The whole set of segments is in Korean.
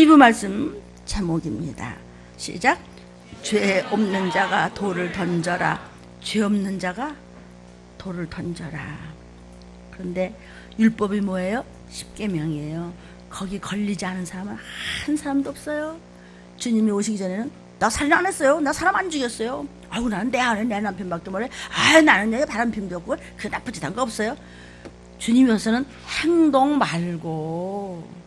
2부 말씀 제목입니다. 시작. 죄 없는 자가 돌을 던져라. 죄 없는 자가 돌을 던져라. 그런데 율법이 뭐예요? 십계명이에요. 거기 걸리지 않은 사람은 한 사람도 없어요. 주님이 오시기 전에는 나 살인 안 했어요. 나 사람 안 죽였어요. 아이고 나는 내 아내 내 남편밖에 모르. 나는 내 바람핀도 없고 그 나쁜 짓 한 거 없어요. 주님이 와서는 행동 말고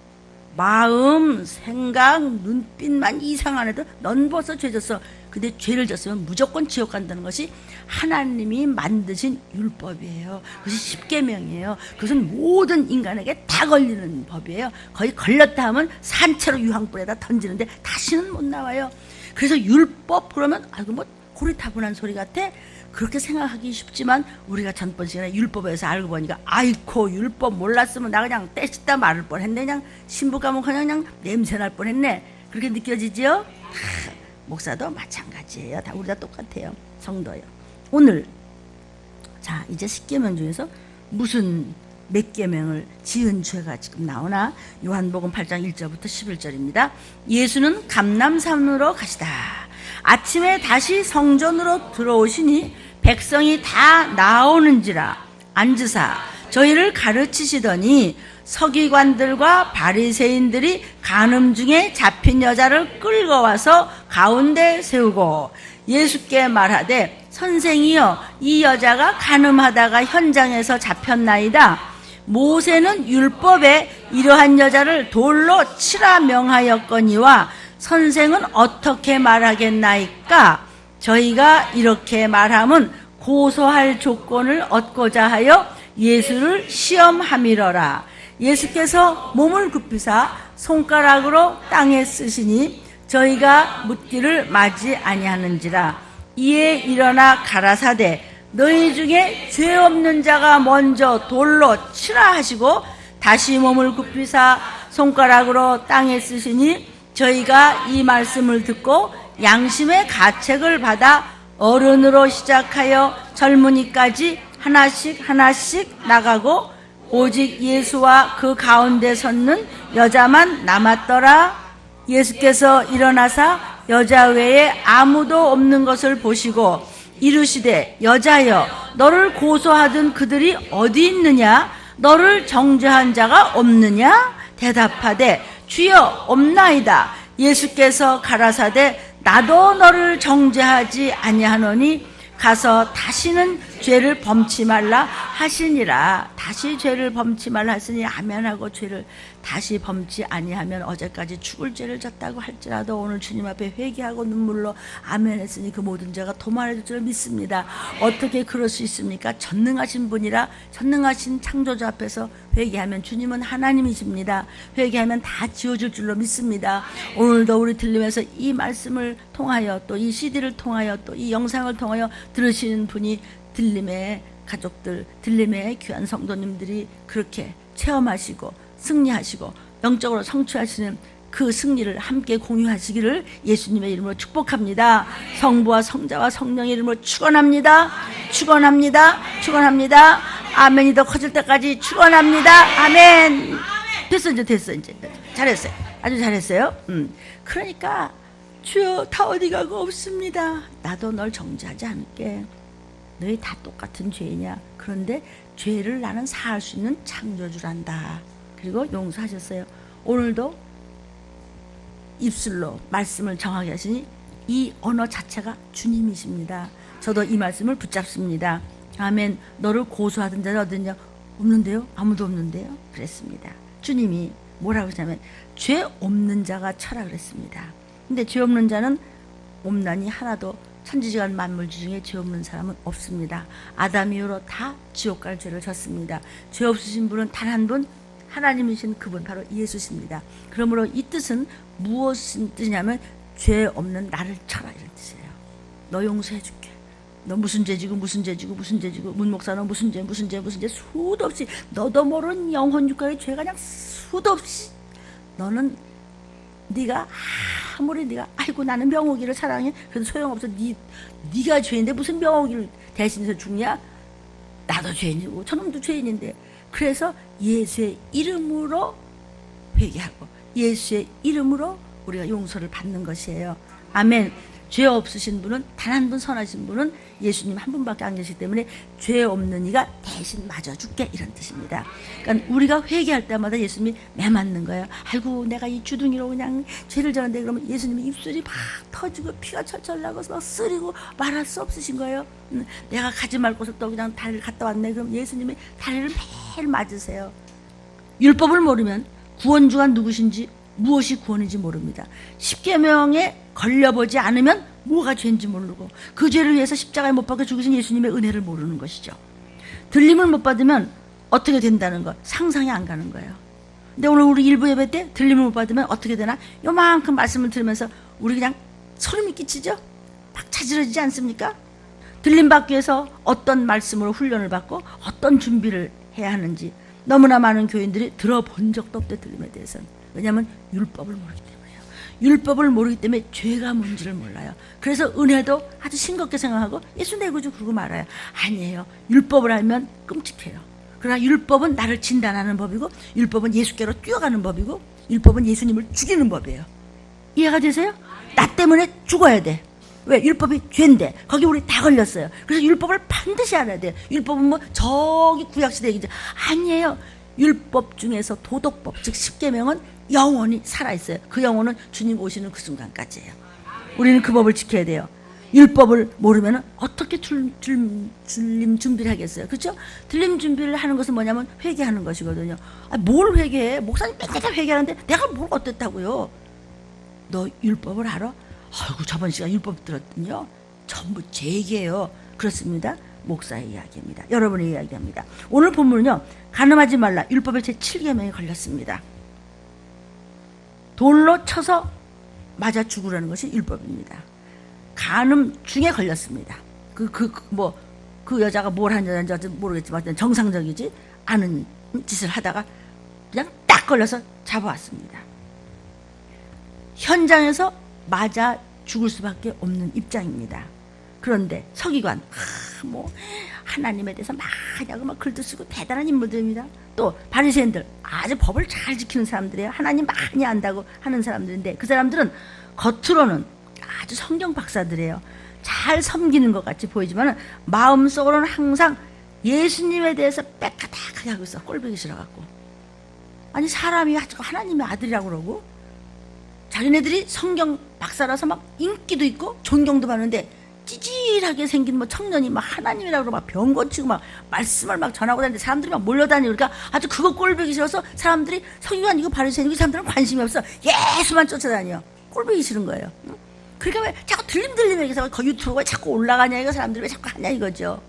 마음, 생각, 눈빛만 이상한 애들 넌 벌써 죄 졌어. 근데 죄를 졌으면 무조건 지옥 간다는 것이 하나님이 만드신 율법이에요. 그것이 십계명이에요. 그것은 모든 인간에게 다 걸리는 법이에요. 거의 걸렸다 하면 산채로 유황불에다 던지는데 다시는 못 나와요. 그래서 율법 그러면 아이고 뭐 고리타분한 소리 같아. 그렇게 생각하기 쉽지만 우리가 전번 시간에 율법에서 알고 보니까 아이코 율법 몰랐으면 나 그냥 떼씹다 말을 뻔했네. 그냥 신부 가면 그냥 냄새 날 뻔했네. 그렇게 느껴지죠? 목사도 마찬가지예요. 다 우리 다 똑같아요. 성도요. 오늘 자 이제 십계명 중에서 무슨 몇 계명을 지은 죄가 지금 나오나? 요한복음 8장 1절부터 11절입니다. 예수는 감람산으로 가시다. 아침에 다시 성전으로 들어오시니 백성이 다 나오는지라 앉으사 저희를 가르치시더니 서기관들과 바리새인들이 간음 중에 잡힌 여자를 끌고 와서 가운데 세우고 예수께 말하되 선생이여 이 여자가 간음하다가 현장에서 잡혔나이다. 모세는 율법에 이러한 여자를 돌로 치라 명하였거니와 선생은 어떻게 말하겠나이까? 저희가 이렇게 말함은 고소할 조건을 얻고자 하여 예수를 시험함이러라. 예수께서 몸을 굽히사 손가락으로 땅에 쓰시니 저희가 묻기를 마지 아니하는지라. 이에 일어나 가라사대 너희 중에 죄 없는 자가 먼저 돌로 치라 하시고 다시 몸을 굽히사 손가락으로 땅에 쓰시니 저희가 이 말씀을 듣고 양심의 가책을 받아 어른으로 시작하여 젊은이까지 하나씩 나가고 오직 예수와 그 가운데 섰는 여자만 남았더라. 예수께서 일어나사 여자 외에 아무도 없는 것을 보시고 이르시되 여자여 너를 고소하던 그들이 어디 있느냐? 너를 정죄한 자가 없느냐? 대답하되 주여 없나이다. 예수께서 가라사대 나도 너를 정죄하지 아니하노니 가서 다시는 죄를 범치 말라 하시니라. 다시 죄를 범치 말라 하시니 아멘하고 죄를 다시 범치 아니하면 어제까지 죽을 죄를 졌다고 할지라도 오늘 주님 앞에 회개하고 눈물로 아멘했으니 그 모든 죄가 도말해질 줄 믿습니다. 어떻게 그럴 수 있습니까? 전능하신 분이라 전능하신 창조주 앞에서 회개하면 주님은 하나님이십니다. 회개하면 다 지워질 줄로 믿습니다. 오늘도 우리 들리면서 이 말씀을 통하여 또 이 CD를 통하여 또 이 영상을 통하여 들으시는 분이 들림의 가족들, 들림의 귀한 성도님들이 그렇게 체험하시고 승리하시고 영적으로 성취하시는 그 승리를 함께 공유하시기를 예수님의 이름으로 축복합니다. 성부와 성자와 성령의 이름으로 축원합니다. 축원합니다. 아멘이 더 커질 때까지 축원합니다. 아멘. 됐어 이제 잘했어요. 아주 잘했어요. 그러니까 주여 다 어디 가고 없습니다. 나도 널 정죄하지 않을게. 너희 다 똑같은 죄냐? 그런데 죄를 나는 사할 수 있는 창조주란다. 그리고 용서하셨어요. 오늘도 입술로 말씀을 정하게 하시니 이 언어 자체가 주님이십니다. 저도 이 말씀을 붙잡습니다. 아멘. 너를 고소하던 자가 어딨냐? 없는데요? 아무도 없는데요? 그랬습니다. 주님이 뭐라고 하냐면 죄 없는 자가 쳐라 그랬습니다. 근데 죄 없는 자는 없나니 하나도 천지지간 만물주 중에 죄 없는 사람은 없습니다. 아담 이후로 다 지옥 갈 죄를 졌습니다. 죄 없으신 분은 단 한 분, 하나님이신 그분 바로 예수십니다. 그러므로 이 뜻은 무엇인 뜻이냐면 죄 없는 나를 쳐라 이런 뜻이에요. 너 용서해 줄게. 너 무슨 죄지고 문 목사 너 무슨 죄 수도 없이 너도 모르는 영혼 육각의 죄가 그냥 수도 없이 너는 네가 아무리 네가 아이고 나는 명옥이를 사랑해 그래도 소용없어. 네가 죄인데 무슨 명옥이를 대신해서 죽냐? 나도 죄인이고 저놈도 죄인인데 그래서 예수의 이름으로 회개하고 예수의 이름으로 우리가 용서를 받는 것이에요. 아멘. 죄 없으신 분은, 단 한 분 선하신 분은 예수님 한 분밖에 안 계시기 때문에 죄 없는 이가 대신 맞아줄게, 이런 뜻입니다. 그러니까 우리가 회개할 때마다 예수님이 매맞는 거예요. 아이고 내가 이 주둥이로 그냥 죄를 졌는데, 그러면 예수님이 입술이 막 터지고 피가 철철 나고 막 쓰리고 말할 수 없으신 거예요. 내가 가지 말 곳을 또 그냥 다리를 갔다 왔네. 그럼 예수님이 다리를 매일 맞으세요. 율법을 모르면 구원주가 누구신지, 무엇이 구원인지 모릅니다. 십계명에 걸려보지 않으면 뭐가 죄인지 모르고, 그 죄를 위해서 십자가에 못 박혀 죽으신 예수님의 은혜를 모르는 것이죠. 들림을 못 받으면 어떻게 된다는 것 상상이 안 가는 거예요. 근데 오늘 우리 일부 예배 때 들림을 못 받으면 어떻게 되나? 요만큼 말씀을 들으면서 우리 그냥 소름이 끼치죠? 막 차지러지지 않습니까? 들림 받기 위해서 어떤 말씀으로 훈련을 받고 어떤 준비를 해야 하는지 너무나 많은 교인들이 들어본 적도 없대, 들림에 대해서는. 왜냐하면 율법을 모르기 때문에요. 율법을 모르기 때문에 죄가 뭔지를 몰라요. 그래서 은혜도 아주 싱겁게 생각하고 예수 내구주 그러고 말아요. 아니에요. 율법을 알면 끔찍해요. 그러나 율법은 나를 진단하는 법이고, 율법은 예수께로 뛰어가는 법이고, 율법은 예수님을 죽이는 법이에요. 이해가 되세요? 나 때문에 죽어야 돼. 왜? 율법이 죄인데 거기 우리 다 걸렸어요. 그래서 율법을 반드시 알아야 돼요. 율법은 뭐 저기 구약시대 얘기죠. 아니에요. 율법 중에서 도덕법, 즉 십계명은 영원히 살아있어요. 그 영혼은 주님 오시는 그 순간까지예요. 우리는 그 법을 지켜야 돼요. 율법을 모르면 어떻게 들림 준비를 하겠어요? 그렇죠? 들림 준비를 하는 것은 뭐냐면 회개하는 것이거든요. 뭘 회개해? 목사님 맨날 회개하는데 내가 뭘 어땠다고요? 너 율법을 알아? 아이고 저번 시간 율법 들었더니요, 전부 제 얘기예요. 그렇습니다. 목사의 이야기입니다. 여러분의 이야기입니다. 오늘 본문은요, 간음하지 말라 율법의 제7계명에 걸렸습니다. 돌로 쳐서 맞아 죽으라는 것이 율법입니다. 간음 중에 걸렸습니다. 그 여자가 뭘 하는지 모르겠지만 정상적이지 않은 짓을 하다가 그냥 딱 걸려서 잡아왔습니다. 현장에서 맞아 죽을 수밖에 없는 입장입니다. 그런데 서기관, 하나님에 대해서 많이 막 글도 쓰고 대단한 인물들입니다. 또 바리새인들, 아주 법을 잘 지키는 사람들이에요. 하나님 많이 안다고 하는 사람들인데, 그 사람들은 겉으로는 아주 성경 박사들이에요. 잘 섬기는 것 같이 보이지만 마음속으로는 항상 예수님에 대해서 빽까닥하게 하고 있어. 꼴보기 싫어갖고. 아니 사람이 하나님의 아들이라고 그러고, 자기네들이 성경 박사라서 막 인기도 있고 존경도 받는데, 찌질하게 생긴 청년이 막 하나님이라고 막 병 고치고 막 말씀을 막 전하고 다니는데 사람들이 막 몰려다니고, 그러니까 아주 그거 꼴보기 싫어서 사람들이 서기관 이거 바리새인이고, 이 사람들은 관심이 없어. 예수만 쫓아다녀. 꼴보기 싫은 거예요. 그러니까 왜 자꾸 들림 얘기해서 그 유튜브에 자꾸 올라가냐, 이거 사람들이 왜 자꾸 하냐 이거죠.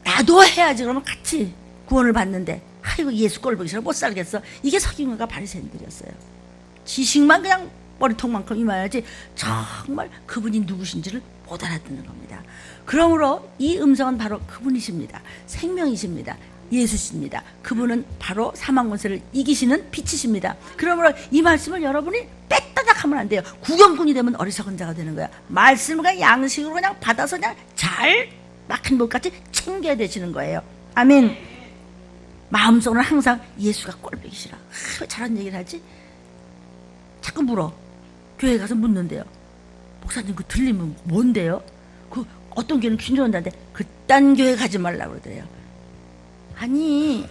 나도 해야지. 그러면 같이 구원을 받는데, 아이고 예수 꼴보기 싫어 못 살겠어. 이게 서기관과 바리새인들이었어요. 지식만 그냥 머리통만큼 임해야지 정말 그분이 누구신지를 못 알아듣는 겁니다. 그러므로 이 음성은 바로 그분이십니다. 생명이십니다. 예수십니다. 그분은 바로 사망권세를 이기시는 빛이십니다. 그러므로 이 말씀을 여러분이 뺐다닥 하면 안 돼요. 구경꾼이 되면 어리석은 자가 되는 거야. 말씀을 그냥 양식으로 그냥 받아서 그냥 잘 막힌 것같이 챙겨야 되시는 거예요. 아멘. 마음속으로는 항상 예수가 꼴보기 싫어. 왜 저런 얘기를 하지? 자꾸 물어. 교회 가서 묻는데요. 목사님 그 들리면 뭔데요? 그 어떤 교회는 균조한다는데 그딴 교회 가지 말라고 그러더래요. 아니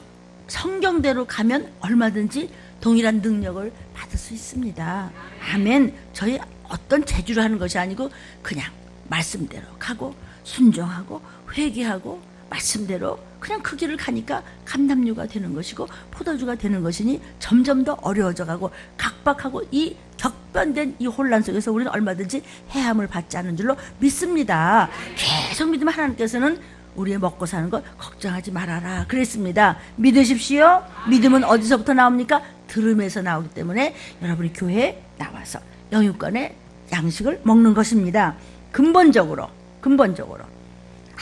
성경대로 가면 얼마든지 동일한 능력을 받을 수 있습니다. 아멘. 저희 어떤 재주로 하는 것이 아니고 그냥 말씀대로 가고 순종하고 회개하고 말씀대로 그냥 그 길을 가니까 감람류가 되는 것이고 포도주가 되는 것이니 점점 더 어려워져 가고 각박하고 이 격변된 이 혼란 속에서 우리는 얼마든지 해함을 받지 않는 줄로 믿습니다. 계속 믿으면 하나님께서는 우리의 먹고 사는 것 걱정하지 말아라 그랬습니다. 믿으십시오. 믿음은 어디서부터 나옵니까? 들음에서 나오기 때문에 여러분이 교회에 나와서 영육간의 양식을 먹는 것입니다. 근본적으로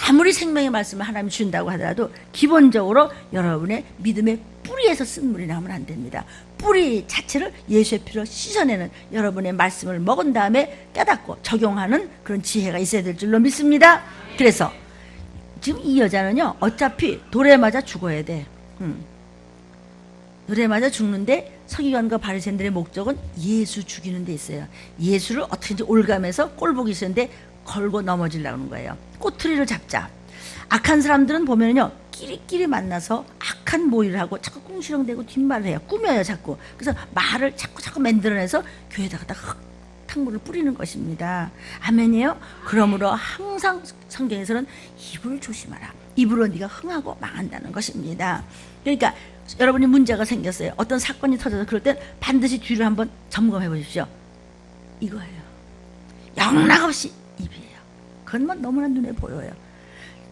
아무리 생명의 말씀을 하나님이 준다고 하더라도 기본적으로 여러분의 믿음의 뿌리에서 쓴물이 나오면 안 됩니다. 뿌리 자체를 예수의 피로 씻어내는 여러분의 말씀을 먹은 다음에 깨닫고 적용하는 그런 지혜가 있어야 될 줄로 믿습니다. 그래서 지금 이 여자는요 어차피 돌에 맞아 죽어야 돼. 돌에 맞아 죽는데 서기관과 바리새인들의 목적은 예수 죽이는 데 있어요. 예수를 어떻게든지 올감해서 꼴보기 싫은데 걸고 넘어지려고 하는 거예요. 꼬투리를 잡자. 악한 사람들은 보면요, 끼리끼리 만나서 악한 모의를 하고 자꾸 꿍시렁대고 뒷말을 해요. 꾸며요, 자꾸. 그래서 말을 자꾸 만들어내서 교회에다가 흙탕물을 뿌리는 것입니다. 아멘이에요? 그러므로 항상 성경에서는 입을 조심하라. 입으로 네가 흥하고 망한다는 것입니다. 그러니까 여러분이 문제가 생겼어요. 어떤 사건이 터져서 그럴 땐 반드시 뒤를 한번 점검해 보십시오. 이거예요. 영락없이 입이에요. 그건 뭐 너무나 눈에 보여요.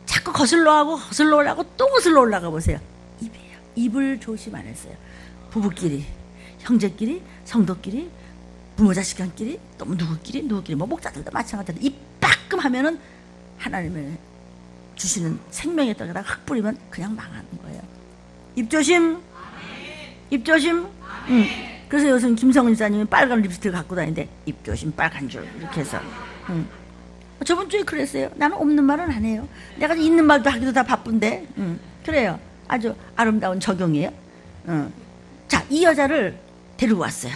자꾸 거슬러 올라가고 또 거슬러 올라가 보세요. 입이에요. 입을 조심 안 했어요. 부부끼리, 형제끼리, 성도끼리, 부모 자식간끼리, 또 누구끼리 뭐 목자들도 마찬가지로 입 빠끔 하면은 하나님의 주시는 생명의 땅에다 흙 뿌리면 그냥 망하는 거예요. 입 조심. 입 조심. 그래서 요즘 김성은 지사님이 빨간 립스틱을 갖고 다니는데 입 조심 빨간 줄 이렇게 해서. 저번 주에 그랬어요. 나는 없는 말은 안 해요. 내가 있는 말도 하기도 다 바쁜데. 그래요. 아주 아름다운 적용이에요. 자, 이 여자를 데리고 왔어요.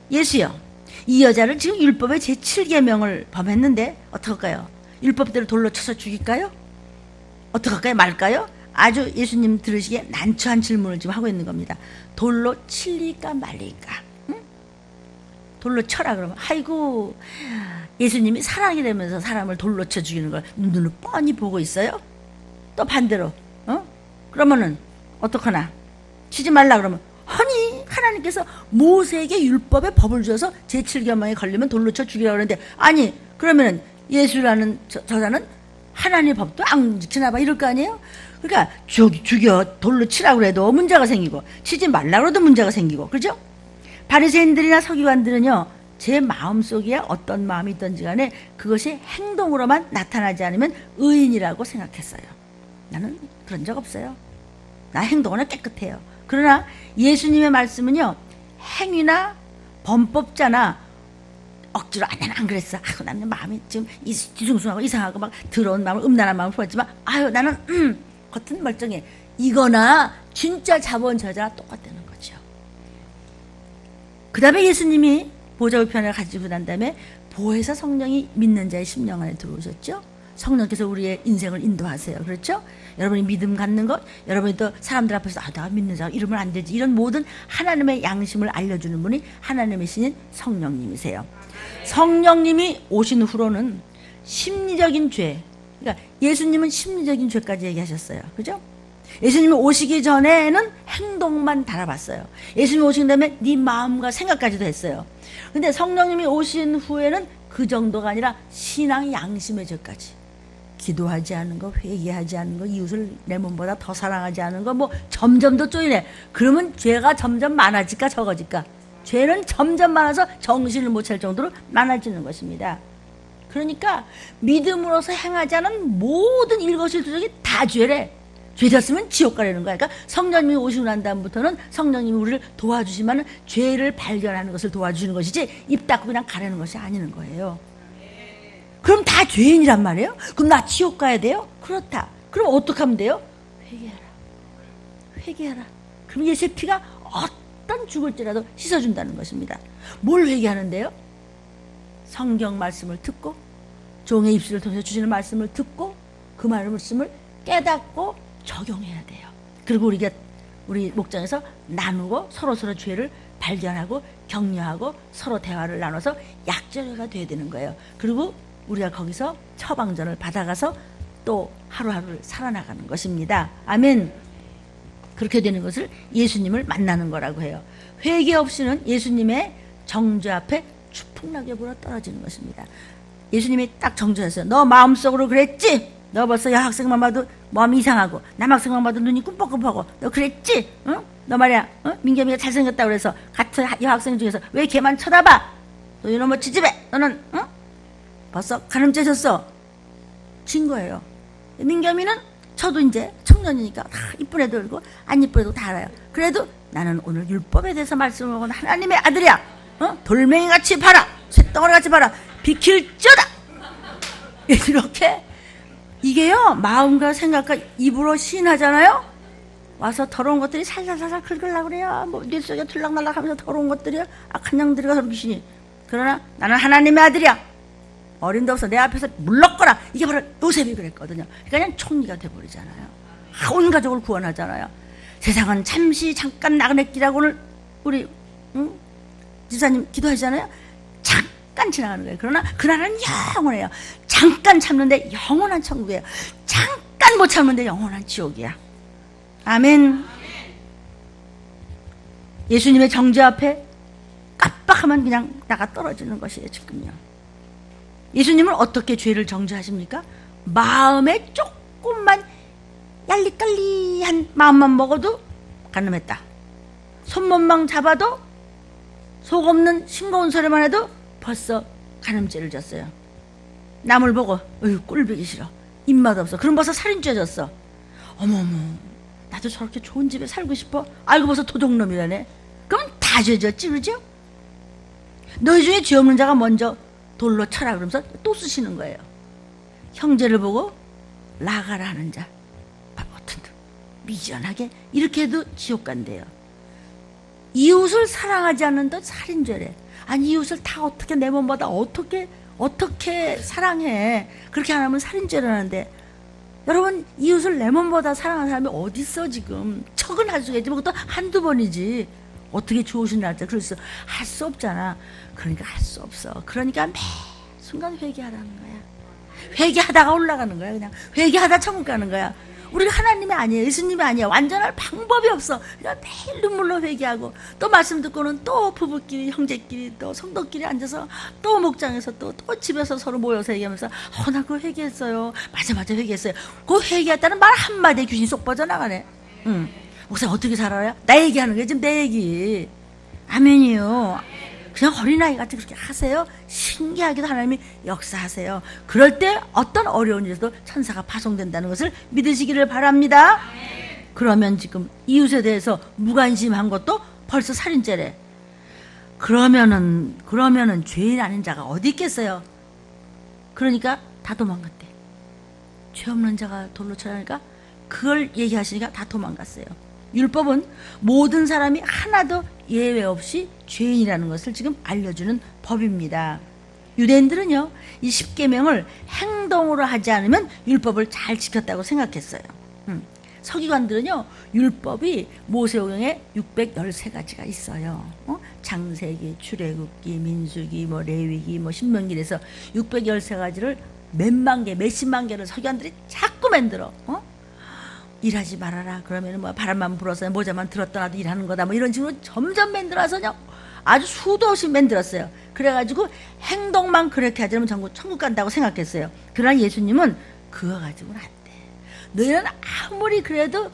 예수요. 이 여자를 지금 율법의 제7계명을 범했는데 어떡할까요? 율법대로 돌로 쳐서 죽일까요? 어떡할까요? 말까요? 아주 예수님 들으시기에 난처한 질문을 지금 하고 있는 겁니다. 돌로 칠리까 말릴까? 응? 돌로 쳐라 그러면 아이고, 예수님이 사랑이 되면서 사람을 돌로 쳐 죽이는 걸 눈으로 뻔히 보고 있어요? 또 반대로 그러면은 어떡하나? 치지 말라 그러면 아니, 하나님께서 모세에게 율법의 법을 주어서 제7계명에 걸리면 돌로 쳐 죽이라고 그러는데, 아니 그러면은 예수라는 저자는 하나님의 법도 안 지키나 봐 이럴 거 아니에요? 그러니까 죽여 돌로 치라고 해도 문제가 생기고 치지 말라고 해도 문제가 생기고, 그렇죠? 바리새인들이나 서기관들은요, 제 마음속에 어떤 마음이 있든지 간에 그것이 행동으로만 나타나지 않으면 의인이라고 생각했어요. 나는 그런 적 없어요. 나 행동은 깨끗해요. 그러나 예수님의 말씀은요, 행위나 범법자나 억지로 나는 안 그랬어. 아유, 나는 마음이 지금 뒤숭숭하고 이상하고 막 더러운 마음을, 음란한 마음을 품었지만 아유, 나는 겉은 멀쩡해. 이거나 진짜 자본 저자나 똑같다는 거죠. 그 다음에 예수님이 보좌 우편을 가지고 난 다음에 보혜사 성령이 믿는 자의 심령 안에 들어오셨죠. 성령께서 우리의 인생을 인도하세요. 그렇죠? 여러분이 믿음 갖는 것, 여러분이 또 사람들 앞에서 내가 믿는 자 이러면 안 되지, 이런 모든 하나님의 양심을 알려주는 분이 하나님의 신인 성령님이세요. 성령님이 오신 후로는 심리적인 죄, 그러니까 예수님은 심리적인 죄까지 얘기하셨어요. 그죠? 예수님이 오시기 전에는 행동만 달아봤어요. 예수님이 오신 다음에 네 마음과 생각까지도 했어요. 근데 성령님이 오신 후에는 그 정도가 아니라 신앙 양심의 죄까지, 기도하지 않은 거, 회개하지 않은 거, 이웃을 내 몸보다 더 사랑하지 않은 거, 뭐 점점 더 쪼이네. 그러면 죄가 점점 많아질까 적어질까? 죄는 점점 많아서 정신을 못 차릴 정도로 많아지는 것입니다. 그러니까 믿음으로서 행하지 않은 모든 일거수일투족이 다 죄래. 죄 졌으면 지옥 가려는 거야. 그러니까 성령님이 오시고 난 다음부터는 성령님이 우리를 도와주시면 죄를 발견하는 것을 도와주시는 것이지 입 닫고 그냥 가려는 것이 아니는 거예요. 그럼 다 죄인이란 말이에요? 그럼 나 지옥 가야 돼요? 그렇다. 그럼 어떻게 하면 돼요? 회개하라. 회개하라. 그럼 예수의 피가 어떤 죽을지라도 씻어준다는 것입니다. 뭘 회개하는데요? 성경 말씀을 듣고, 종의 입술을 통해서 주시는 말씀을 듣고, 그 말씀을 깨닫고 적용해야 돼요. 그리고 우리 목장에서 나누고 서로 죄를 발견하고 격려하고 서로 대화를 나눠서 약절회가 돼야 되는 거예요. 그리고 우리가 거기서 처방전을 받아가서 또 하루하루를 살아나가는 것입니다. 아멘. 그렇게 되는 것을 예수님을 만나는 거라고 해요. 회개 없이는 예수님의 정죄 앞에 추풍낙엽으로 떨어지는 것입니다. 예수님이 딱 정죄했어요. 너 마음속으로 그랬지? 너 벌써 여학생만 봐도 마음이 이상하고 남학생만 봐도 눈이 꿈뻑꿈뻑하고 너 그랬지? 응? 너 말이야, 응? 민겸이가 잘생겼다고 그래서 같은 여학생 중에서 왜 걔만 쳐다봐? 너 이놈의 지집애, 너는 응? 벌써 가늠죄셨어. 진 거예요. 민겸이는 저도 이제 청년이니까 다 이쁜 애도 알고 안 이쁜 애도 다 알아요. 그래도 나는 오늘 율법에 대해서 말씀을 하고 하나님의 아들이야. 어? 돌멩이같이 봐라, 쇳덩어리같이 봐라, 비킬쩌다. 이렇게 이게요, 마음과 생각과 입으로 시인하잖아요. 와서 더러운 것들이 살살살살 긁으려고 그래요. 뭐 뇌 속에 들락날락 하면서 더러운 것들이요. 악한 영들이 가서 귀신이. 그러나 나는 하나님의 아들이야. 어림도 없어. 내 앞에서 물러거라. 이게 바로 요셉이 그랬거든요. 그러니까 그냥 총리가 돼버리잖아요. 온 가족을 구원하잖아요. 세상은 잠시 잠깐 나그네끼라고 오늘 우리 지사님 기도하잖아요. 잠깐 지나가는 거예요. 그러나 그날은 영원해요. 잠깐 참는데 영원한 천국이에요. 잠깐 못 참는데 영원한 지옥이야. 아멘. 예수님의 정죄 앞에 깜빡하면 그냥 나가 떨어지는 것이에요. 지금요. 예수님은 어떻게 죄를 정죄하십니까? 마음에 조금만 얄리깔리한 마음만 먹어도 간음했다. 손목망 잡아도 속 없는 싱거운 소리만 해도 벌써 간음죄를 졌어요. 남을 보고 어휴 꼴보기 싫어. 입맛 없어. 그럼 벌써 살인죄 졌어. 어머머 나도 저렇게 좋은 집에 살고 싶어. 알고 벌써 도둑놈이라네. 그럼 다 죄졌지 그러죠? 너희 중에 죄 없는 자가 먼저 돌로 쳐라 그러면서 또 쓰시는 거예요. 형제를 보고 나가라 하는 자 바보 같은 놈 미련하게 이렇게 해도 지옥 간대요. 이웃을 사랑하지 않는 것 살인죄래. 아니 이웃을 다 어떻게 내 몸보다 어떻게 사랑해. 그렇게 안 하면 살인죄라는데 여러분 이웃을 내 몸보다 사랑하는 사람이 어디 있어 지금. 척은 할 수가 있지 그것도 한두 번이지. 어떻게 좋으신 날짜 그럴 수 할 수 없잖아. 그러니까 할 수 없어. 그러니까 매 순간 회개하라는 거야. 회개하다가 올라가는 거야. 그냥 회개하다 천국 가는 거야. 우리가 하나님이 아니에요. 예수님이 아니야. 완전할 방법이 없어. 그냥 매일 눈물로 회개하고 또 말씀 듣고는 또 부부끼리 형제끼리 또 성도끼리 앉아서 또 목장에서 또 집에서 서로 모여서 얘기하면서 나 그거 회개했어요. 맞아 회개했어요. 그 회개했다는 말 한마디에 귀신이 쏙 빠져나가네. 목사님 어떻게 살아요? 나 얘기하는 거예요. 지금 내 얘기. 아멘이요. 그냥 어린아이 같이 그렇게 하세요. 신기하게도 하나님이 역사하세요. 그럴 때 어떤 어려운 일에도 천사가 파송된다는 것을 믿으시기를 바랍니다. 그러면 지금 이웃에 대해서 무관심한 것도 벌써 살인죄래. 그러면은 죄인 아닌 자가 어디 있겠어요? 그러니까 다 도망갔대. 죄 없는 자가 돌로 쳐라니까 그걸 얘기하시니까 다 도망갔어요. 율법은 모든 사람이 하나도 예외 없이 죄인이라는 것을 지금 알려주는 법입니다. 유대인들은요, 이 십계명을 행동으로 하지 않으면 율법을 잘 지켰다고 생각했어요. 서기관들은요, 율법이 모세오경에 613가지가 있어요. 창세기, 출애굽기, 민수기, 레위기, 신명기에서 613가지를 몇만 개, 몇십만 개를 서기관들이 자꾸 만들어. 일하지 말아라. 그러면 바람만 불어서 모자만 들었더라도 일하는 거다. 이런 식으로 점점 만들어서 아주 수도 없이 만들었어요. 그래가지고 행동만 그렇게 하지 않으면 천국 간다고 생각했어요. 그러나 예수님은 그거 가지고는 안 돼. 너희는 아무리 그래도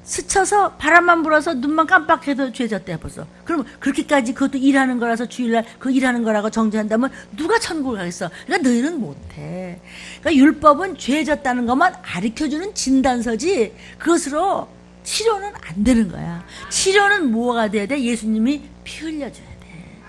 스쳐서 바람만 불어서 눈만 깜빡해도 죄졌대 벌써. 그럼 그렇게까지 그것도 일하는 거라서 주일날 그 일하는 거라고 정죄한다면 누가 천국을 가겠어? 그러니까 너희는 못해. 그러니까 율법은 죄졌다는 것만 가르쳐주는 진단서지 그것으로 치료는 안 되는 거야. 치료는 뭐가 돼야 돼? 예수님이 피 흘려줘야 돼.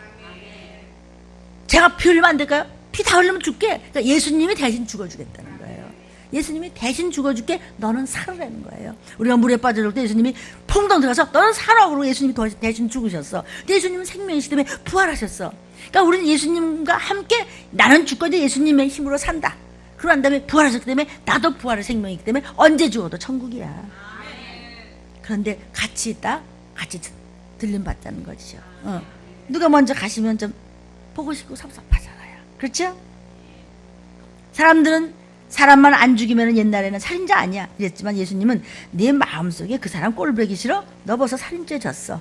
제가 피 흘리면 안 될까요? 피 다 흘리면 죽게. 그러니까 예수님이 대신 죽어주겠다는 거예요. 예수님이 대신 죽어줄게. 너는 살으라는 거예요. 우리가 물에 빠져줄 때 예수님이 퐁덩 들어가서 너는 살아. 그러고 예수님이 대신 죽으셨어. 예수님은 생명이시기 때문에 부활하셨어. 그러니까 우리는 예수님과 함께 나는 죽거든 예수님의 힘으로 산다. 그러한 다음에 부활하셨기 때문에 나도 부활의 생명이기 때문에 언제 죽어도 천국이야. 그런데 같이 있다. 같이 들림받자는 거죠. 누가 먼저 가시면 좀 보고 싶고 섭섭하잖아요. 그렇죠? 사람들은 사람만 안 죽이면 옛날에는 살인자 아니야 이랬지만 예수님은 네 마음속에 그 사람 꼴보기 싫어? 너 벌써 살인죄 졌어.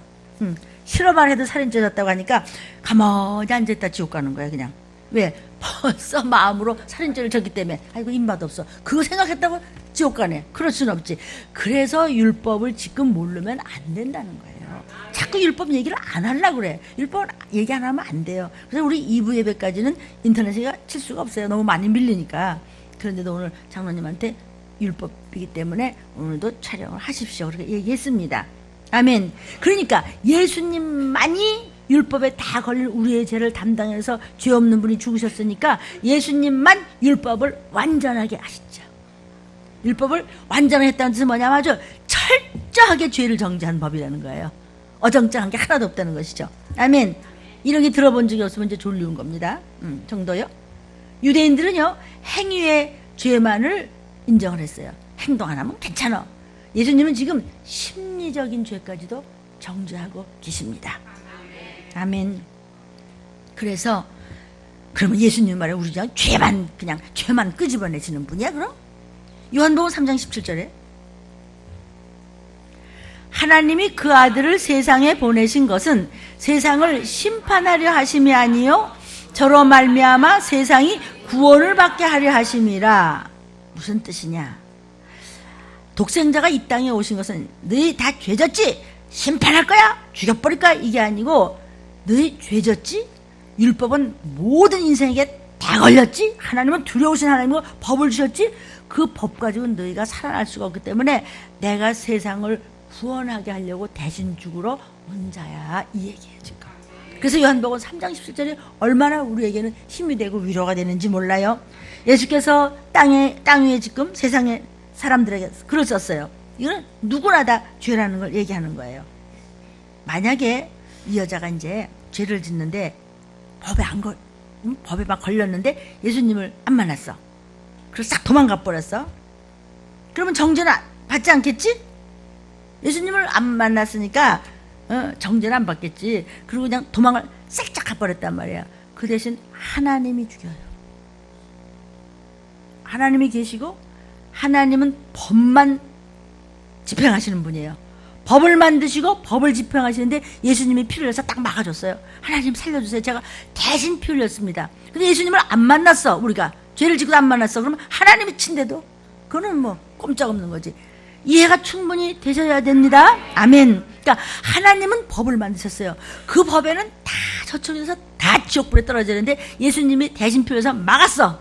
싫어만 해도 살인죄 졌다고 하니까 가만히 앉아있다 지옥 가는 거야 그냥. 왜? 벌써 마음으로 살인죄를 졌기 때문에 아이고 입맛 없어. 그거 생각했다고 지옥 가네. 그럴 순 없지. 그래서 율법을 지금 모르면 안 된다는 거예요. 자꾸 율법 얘기를 안 하려고 그래. 율법 얘기 안 하면 안 돼요. 그래서 우리 2부 예배까지는 인터넷에 칠 수가 없어요. 너무 많이 밀리니까. 그런데도 오늘 장로님한테 율법이기 때문에 오늘도 촬영을 하십시오. 그렇게 얘기했습니다. 아멘. 그러니까 예수님만이 율법에 다 걸린 우리의 죄를 담당해서 죄 없는 분이 죽으셨으니까 예수님만 율법을 완전하게 하시죠. 율법을 완전하게 했다는 뜻은 뭐냐면 아주 철저하게 죄를 정죄한 법이라는 거예요. 어정쩡한 게 하나도 없다는 것이죠. 아멘. 이런 게 들어본 적이 없으면 이제 졸리운 겁니다. 정도요. 유대인들은요, 행위의 죄만을 인정을 했어요. 행동 안 하면 괜찮아. 예수님은 지금 심리적인 죄까지도 정죄하고 계십니다. 아멘. 그래서 그러면 예수님 말에 우리 그냥 죄만 끄집어내시는 분이야 그럼? 요한복음 3장 17절에 하나님이 그 아들을 세상에 보내신 것은 세상을 심판하려 하심이 아니요 저로 말미암아 세상이 구원을 받게 하려 하심이라. 무슨 뜻이냐? 독생자가 이 땅에 오신 것은 너희 다 죄졌지? 심판할 거야? 죽여버릴 거야? 이게 아니고 너희 죄졌지? 율법은 모든 인생에게 다 걸렸지? 하나님은 두려우신 하나님이고 법을 주셨지? 그 법 가지고는 너희가 살아날 수가 없기 때문에 내가 세상을 구원하게 하려고 대신 죽으러 온 자야. 이 얘기예요 지금. 그래서 요한복음 3장 17절이 얼마나 우리에게는 힘이 되고 위로가 되는지 몰라요. 예수께서 땅 위에 지금 세상의 사람들에게 그러셨어요. 이건 누구나 다 죄라는 걸 얘기하는 거예요. 만약에 이 여자가 이제 죄를 짓는데 법에 막 걸렸는데 예수님을 안 만났어. 그래서 싹 도망가 버렸어. 그러면 정죄는 받지 않겠지? 예수님을 안 만났으니까 정죄는 안 받겠지. 그리고 그냥 도망을 살짝 가버렸단 말이야. 그 대신 하나님이 죽여요. 하나님이 계시고 하나님은 법만 집행하시는 분이에요. 법을 만드시고 법을 집행하시는데 예수님이 피를 흘려서 딱 막아줬어요. 하나님 살려주세요. 제가 대신 피 흘렸습니다. 근데 예수님을 안 만났어. 우리가 죄를 짓고도 안 만났어. 그러면 하나님이 친데도 그거는 뭐 꼼짝없는 거지. 이해가 충분히 되셔야 됩니다. 아멘. 그러니까 하나님은 법을 만드셨어요. 그 법에는 다 저쪽에서 다 지옥불에 떨어지는데 예수님이 대신 피 흘려서 막았어.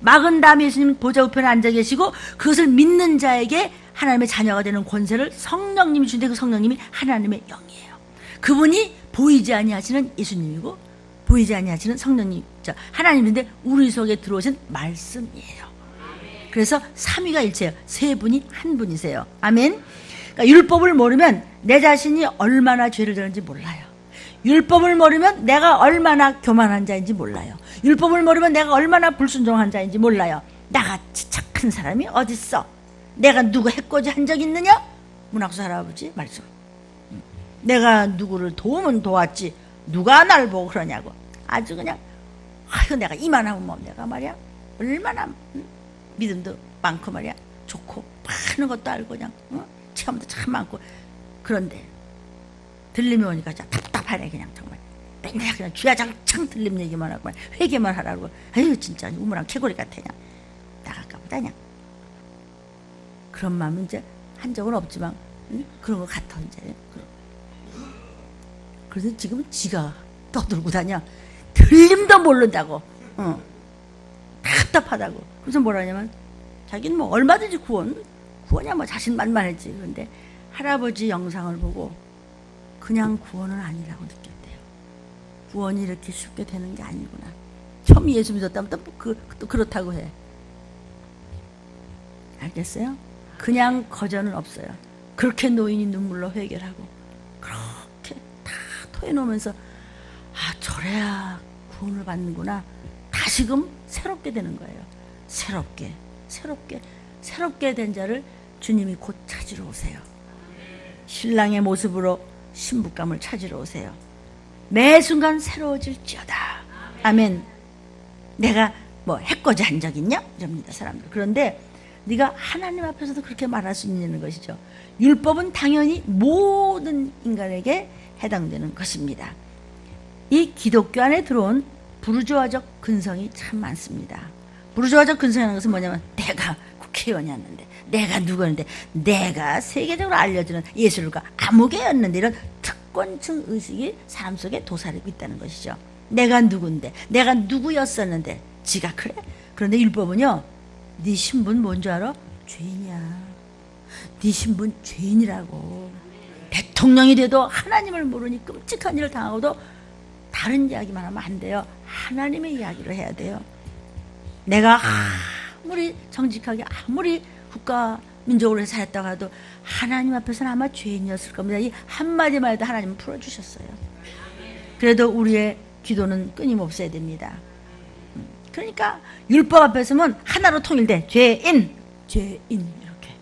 막은 다음에 예수님 보좌 우편에 앉아 계시고 그것을 믿는 자에게 하나님의 자녀가 되는 권세를 성령님이 주는데 그 성령님이 하나님의 영이에요. 그분이 보이지 아니하시는 예수님이고 보이지 아니하시는 성령님, 하나님인데 우리 속에 들어오신 말씀이에요. 그래서 삼위가 일체예요. 세 분이 한 분이세요. 아멘. 그러니까 율법을 모르면 내 자신이 얼마나 죄를 지는지 몰라요. 율법을 모르면 내가 얼마나 교만한 자인지 몰라요. 율법을 모르면 내가 얼마나 불순종한 자인지 몰라요. 나같이 착한 사람이 어딨어? 내가 누구 해코지 한 적 있느냐? 문학수 할아버지 말씀. 내가 누구를 도우면 도왔지 누가 날 보고 그러냐고. 아주 그냥 아이고 내가 이만하면 뭐 내가 말이야 얼마나 믿음도 많고 말이야 좋고 파는 것도 알고 그냥 체험도 참 많고. 그런데 들림이 오니까 진짜 답답하네. 그냥 정말 맨날 그냥 쥐야장창 들림 얘기만 하고 회개만 하라고. 아유 진짜 우물랑 캐고리 같아. 그냥 나갈까 보다 그냥. 그런 마음은 이제 한 적은 없지만 그런 거 같아 이제. 그래서 지금 지가 떠들고 다녀. 들림도 모른다고. 답답하다고. 그래서 뭐라냐면 자기는 뭐 얼마든지 구원이야 뭐 자신만만했지. 그런데 할아버지 영상을 보고 그냥 구원은 아니라고 느꼈대요. 구원이 이렇게 쉽게 되는 게 아니구나. 처음 예수 믿었다면 또 그렇다고 해. 알겠어요? 그냥 거저는 없어요. 그렇게 노인이 눈물로 회개하고 그렇게 다 토해놓으면서 아 저래야 구원을 받는구나. 다시금 새롭게 되는 거예요. 새롭게 된 자를 주님이 곧 찾으러 오세요. 신랑의 모습으로 신부감을 찾으러 오세요. 매 순간 새로워질지어다. 아멘. 내가 뭐 해코지 한 적 있냐? 이럽니다 사람들. 그런데 네가 하나님 앞에서도 그렇게 말할 수 있는 것이죠. 율법은 당연히 모든 인간에게 해당되는 것입니다. 이 기독교 안에 들어온 부르주아적 근성이 참 많습니다. 부르주아적 근성이라는 것은 뭐냐면 내가 국회의원이었는데 내가 누구였는데 내가 세계적으로 알려지는 예술가 아무개였는데 이런 특권층 의식이 사람 속에 도사리고 있다는 것이죠. 내가 누군데 내가 누구였었는데 지가 그래? 그런데 율법은요 네 신분 뭔 줄 알아? 죄인이야. 네 신분 죄인이라고. 대통령이 돼도 하나님을 모르니 끔찍한 일을 당하고도 다른 이야기만 하면 안 돼요. 하나님의 이야기를 해야 돼요. 내가 아무리 정직하게 아무리 국가 민족으로 살았다고 해도 하나님 앞에서는 아마 죄인이었을 겁니다. 이 한마디만 해도 하나님은 풀어주셨어요. 그래도 우리의 기도는 끊임없어야 됩니다. 그러니까 율법 앞에 서면 하나로 통일돼. 죄인, 죄인 이렇게.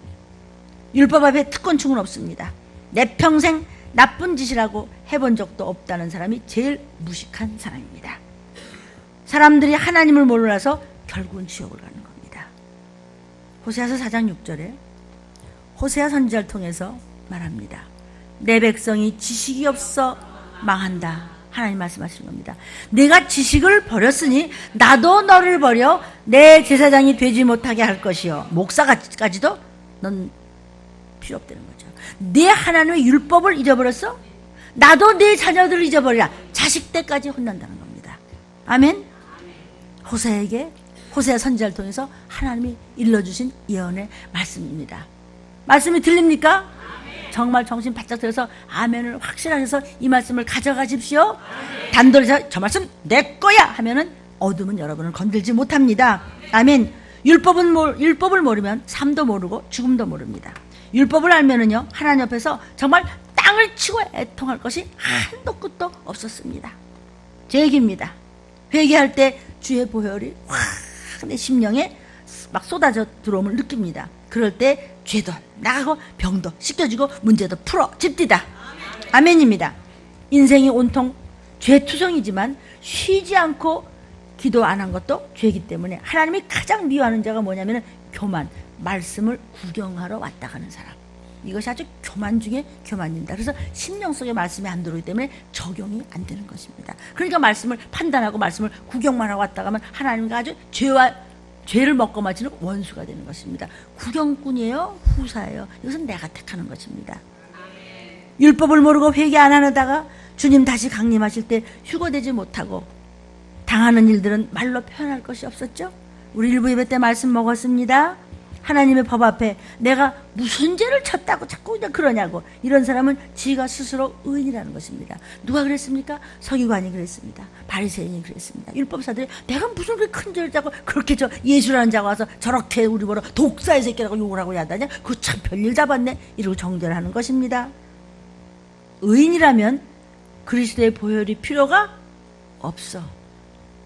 율법 앞에 특권층은 없습니다. 내 평생 나쁜 짓이라고 해본 적도 없다는 사람이 제일 무식한 사람입니다. 사람들이 하나님을 몰라서 결국은 지옥을 가는 겁니다. 호세아서 4장 6절에 호세아 선지자를 통해서 말합니다. 내 백성이 지식이 없어 망한다. 하나님 말씀하시는 겁니다. 내가 지식을 버렸으니 나도 너를 버려 내 제사장이 되지 못하게 할 것이요. 목사까지도 넌 필요 없다는 거죠. 내 하나님의 율법을 잊어버렸어? 나도 내 자녀들을 잊어버리라. 자식 때까지 혼난다는 겁니다. 아멘. 호세아에게 호세아 선지자를 통해서 하나님이 일러주신 예언의 말씀입니다. 말씀이 들립니까? 정말 정신 바짝 들어서 아멘을 확실하게 해서 이 말씀을 가져가십시오. 단돌해서 저 말씀 내 거야 하면은 어둠은 여러분을 건들지 못합니다. 아멘. 율법을 모르면 삶도 모르고 죽음도 모릅니다. 율법을 알면은요 하나님 앞에서 정말 땅을 치고 애통할 것이 한도 끝도 없었습니다. 제 얘기입니다. 회개할 때 주의 보혈이 확 내 심령에 막 쏟아져 들어옴을 느낍니다. 그럴 때 죄도 나가고 병도 씻겨지고 문제도 풀어집니다. 아멘입니다. 인생이 온통 죄투성이지만 쉬지 않고 기도 안 한 것도 죄이기 때문에 하나님이 가장 미워하는 자가 뭐냐면 교만, 말씀을 구경하러 왔다 가는 사람. 이것이 아주 교만 중에 교만입니다. 그래서 심령 속에 말씀이 안 들어오기 때문에 적용이 안 되는 것입니다. 그러니까 말씀을 판단하고 말씀을 구경만 하고 왔다 가면 하나님과 아주 죄를 먹고 마치는 원수가 되는 것입니다. 구경꾼이에요? 후사예요? 이것은 내가 택하는 것입니다. 율법을 모르고 회개 안 하다가 주님 다시 강림하실 때 휴거되지 못하고 당하는 일들은 말로 표현할 것이 없었죠? 우리 일부 예배 때 말씀 먹었습니다. 하나님의 법 앞에 내가 무슨 죄를 쳤다고 자꾸 그냥 그러냐고. 이런 사람은 지가 스스로 의인이라는 것입니다. 누가 그랬습니까? 서기관이 그랬습니다. 바리새인이 그랬습니다. 율법사들이 내가 무슨 큰 죄를 자고 그렇게 저 예수라는 자가 와서 저렇게 우리 보러 독사의 새끼라고 욕을 하고 야다냐? 그거 참 별일 잡았네. 이러고 정죄를 하는 것입니다. 의인이라면 그리스도의 보혈이 필요가 없어.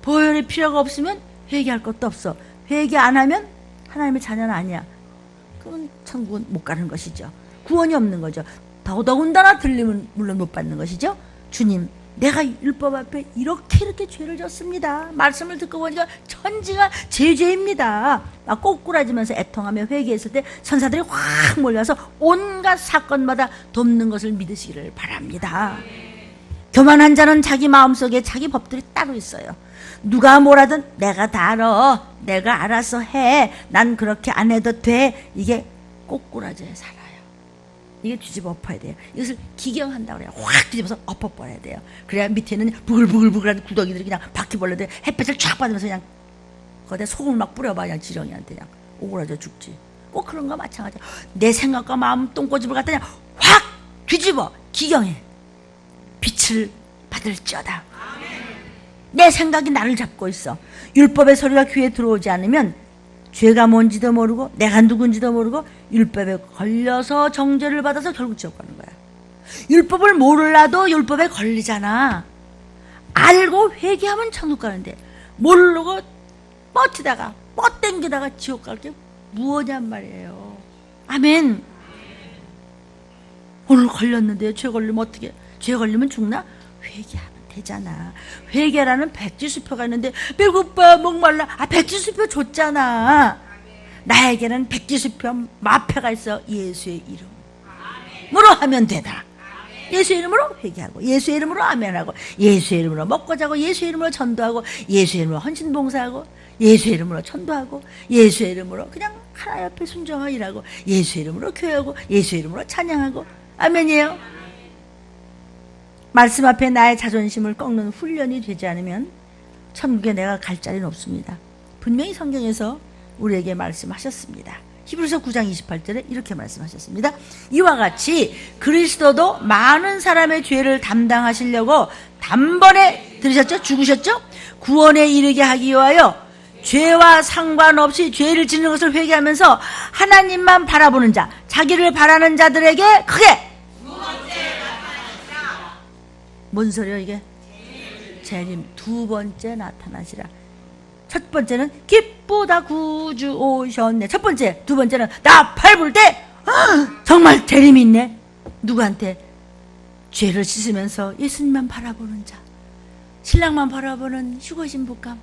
보혈이 필요가 없으면 회개할 것도 없어. 회개 안 하면 하나님의 자녀는 아니야. 그러면 천국은 못 가는 것이죠. 구원이 없는 거죠. 더더군다나 들림은 물론 못 받는 것이죠. 주님, 내가 율법 앞에 이렇게 죄를 졌습니다. 말씀을 듣고 보니까 천지가 제 죄입니다. 막 꼬꾸라지면서 애통하며 회개했을 때 천사들이 확 몰려서 온갖 사건마다 돕는 것을 믿으시기를 바랍니다. 교만한 자는 자기 마음속에 자기 법들이 따로 있어요. 누가 뭐라든 내가 다 알아. 내가 알아서 해. 난 그렇게 안 해도 돼. 이게 꼬꾸라져야 살아요. 이게 뒤집어 엎어야 돼요. 이것을 기경한다고 그래요. 확 뒤집어서 엎어버려야 돼요. 그래야 밑에는 부글부글부글한 구더기들이 그냥 바퀴벌레들 햇볕을 쫙 받으면서 그냥 거기다 소금을 막 뿌려봐. 그냥 지렁이한테 그냥 오그라져 죽지. 꼭 그런 거 마찬가지야. 내 생각과 마음 똥꼬집을 갖다 그냥 확 뒤집어 기경해. 빛을 받을지어다. 내 생각이 나를 잡고 있어. 율법의 소리가 귀에 들어오지 않으면 죄가 뭔지도 모르고 내가 누군지도 모르고 율법에 걸려서 정죄를 받아서 결국 지옥 가는 거야. 율법을 몰라도 율법에 걸리잖아. 알고 회개하면 천국 가는데 모르고 뻗치다가 뻗땡기다가 지옥 갈 게 무엇냔 말이에요. 아멘. 오늘 걸렸는데 죄 걸리면 어떻게? 죄 걸리면 죽나? 회개하면 되잖아. 회개라는 백지수표가 있는데 배고파 목말라. 백지수표 줬잖아. 나에게는 백지수표 마패가 있어. 예수의 이름으로 하면 되다. 예수의 이름으로 회개하고 예수의 이름으로 아멘하고 예수의 이름으로 먹고 자고 예수의 이름으로 전도하고 예수의 이름으로 헌신봉사하고 예수의 이름으로 전도하고 예수의 이름으로 그냥 하나님 앞에 순종하고 일하고 예수의 이름으로 교회하고 예수의 이름으로 찬양하고. 아멘이에요. 말씀 앞에 나의 자존심을 꺾는 훈련이 되지 않으면 천국에 내가 갈 자리는 없습니다. 분명히 성경에서 우리에게 말씀하셨습니다. 히브리서 9장 28절에 이렇게 말씀하셨습니다. 이와 같이 그리스도도 많은 사람의 죄를 담당하시려고 단번에 들으셨죠? 죽으셨죠? 구원에 이르게 하기 위하여 죄와 상관없이 죄를 짓는 것을 회개하면서 하나님만 바라보는 자, 자기를 바라는 자들에게 크게 뭔 소리야 이게? 재림 두 번째 나타나시라. 첫 번째는 기쁘다 구주 오셨네. 첫 번째. 두 번째는 나 팔불 때 정말 재림이 있네. 누구한테? 죄를 씻으면서 예수님만 바라보는 자, 신랑만 바라보는 휴거신부감,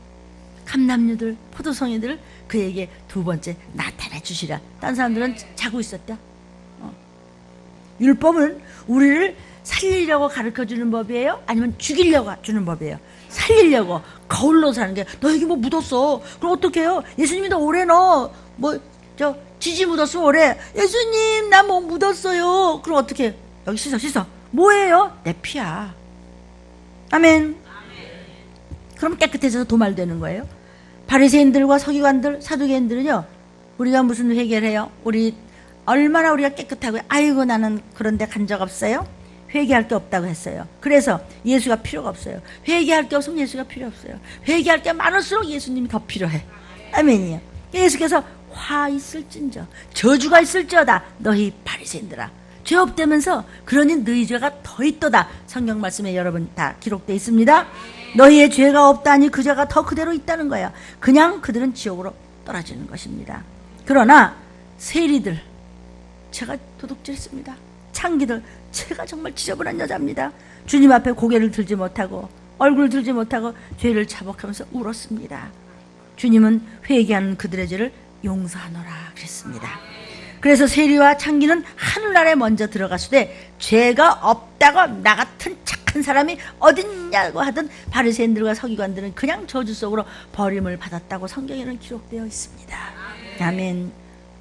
감남류들, 포도송이들, 그에게 두 번째 나타내 주시라. 딴 사람들은 자고 있었다. 율법은 우리를 살리려고 가르쳐주는 법이에요? 아니면 죽이려고 주는 법이에요? 살리려고. 거울로 사는 게, 너 여기 뭐 묻었어. 그럼 어떡해요? 예수님이 너 오래 쥐지 묻었으면 오래. 예수님, 나 뭐 묻었어요. 그럼 어떡해? 여기 씻어. 뭐예요? 내 피야. 아멘. 그럼 깨끗해져서 도말되는 거예요. 바리새인들과 서기관들, 사두개인들은요, 우리가 무슨 회개를 해요? 얼마나 우리가 깨끗하고요. 아이고 나는 그런 데 간 적 없어요. 회개할 게 없다고 했어요. 그래서 예수가 필요가 없어요. 회개할 게 없으면 예수가 필요 없어요. 회개할 게 많을수록 예수님이 더 필요해. 아멘이요. 예수께서 화 있을진저 저주가 있을지어다 너희 바리새인들아, 죄 없다면서 그러니 너희 죄가 더 있도다. 성경 말씀에 여러분 다 기록되어 있습니다. 너희의 죄가 없다니 그 죄가 더 그대로 있다는 거야. 그냥 그들은 지옥으로 떨어지는 것입니다. 그러나 세리들, 제가 도둑질했습니다. 창기들, 제가 정말 지저분한 여자입니다. 주님 앞에 고개를 들지 못하고 얼굴을 들지 못하고 죄를 자복하면서 울었습니다. 주님은 회개하는 그들의 죄를 용서하노라 그랬습니다. 그래서 세리와 창기는 하늘나라에 먼저 들어갔으되 죄가 없다고 나 같은 착한 사람이 어딨냐고 하던 바리새인들과 서기관들은 그냥 저주 속으로 버림을 받았다고 성경에는 기록되어 있습니다. 아멘.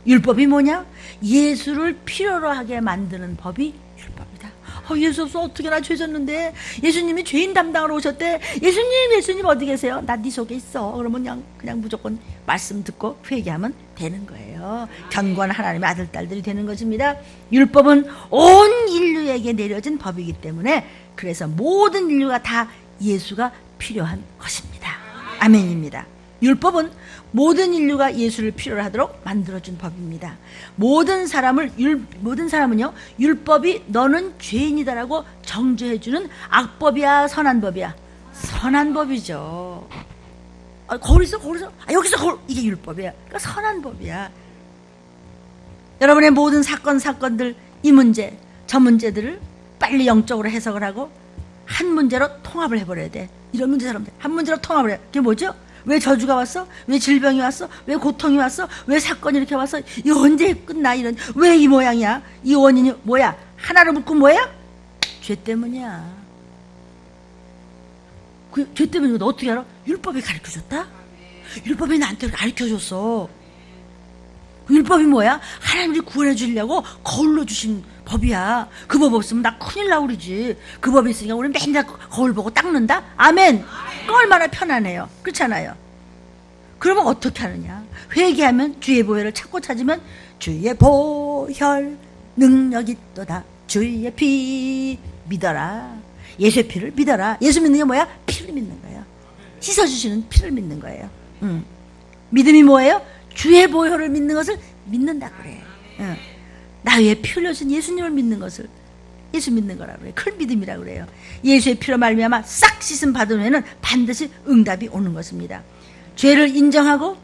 율법이 뭐냐? 예수를 필요로 하게 만드는 법이 율법이다. 예수 없어 어떻게 나 죄 졌는데 예수님이 죄인 담당하러 오셨대. 예수님 어디 계세요? 나 네 속에 있어. 그러면 그냥 무조건 말씀 듣고 회개하면 되는 거예요. 견고한 하나님의 아들 딸들이 되는 것입니다. 율법은 온 인류에게 내려진 법이기 때문에 그래서 모든 인류가 다 예수가 필요한 것입니다. 아멘입니다. 율법은 모든 인류가 예수를 필요로 하도록 만들어준 법입니다. 모든 사람은요, 율법이 너는 죄인이다라고 정죄해주는 악법이야, 선한 법이야? 선한 법이죠. 거기서 여기서 이게 율법이야. 그러니까 선한 법이야. 여러분의 모든 사건들, 이 문제, 저 문제들을 빨리 영적으로 해석을 하고 한 문제로 통합을 해버려야 돼. 이런 문제처럼 한 문제로 통합을 해. 그게 뭐죠? 왜 저주가 왔어? 왜 질병이 왔어? 왜 고통이 왔어? 왜 사건이 이렇게 왔어? 이 언제 끝나? 왜 이 모양이야? 이 원인이 뭐야? 하나로 묶고 뭐야? 죄 때문이야. 그 죄 때문에 너 어떻게 알아? 율법이 가르쳐줬다? 율법이 나한테 가르쳐줬어. 그 율법이 뭐야? 하나님이 구원해 주려고 거울로 주신 법이야. 그 법 없으면 나 큰일 나오리지. 그 법이 있으니까 우리 맨날 거울 보고 닦는다? 아멘. 그 얼마나 편안해요. 그렇잖아요. 그러면 어떻게 하느냐? 회개하면 주의 보혈을 찾고 찾으면 주의 보혈 능력이 있도다. 주의 피 믿어라. 예수의 피를 믿어라. 예수 믿는 게 뭐야? 피를 믿는 거예요. 씻어주시는 피를 믿는 거예요. 믿음이 뭐예요? 주의 보혈을 믿는 것을 믿는다 그래. 나 위에 피 흘려준 예수님을 믿는 것을 예수 믿는 거라고 그래요. 큰 믿음이라고 그래요. 예수의 피로 말미암아 싹 씻음 받은 후에는 반드시 응답이 오는 것입니다. 죄를 인정하고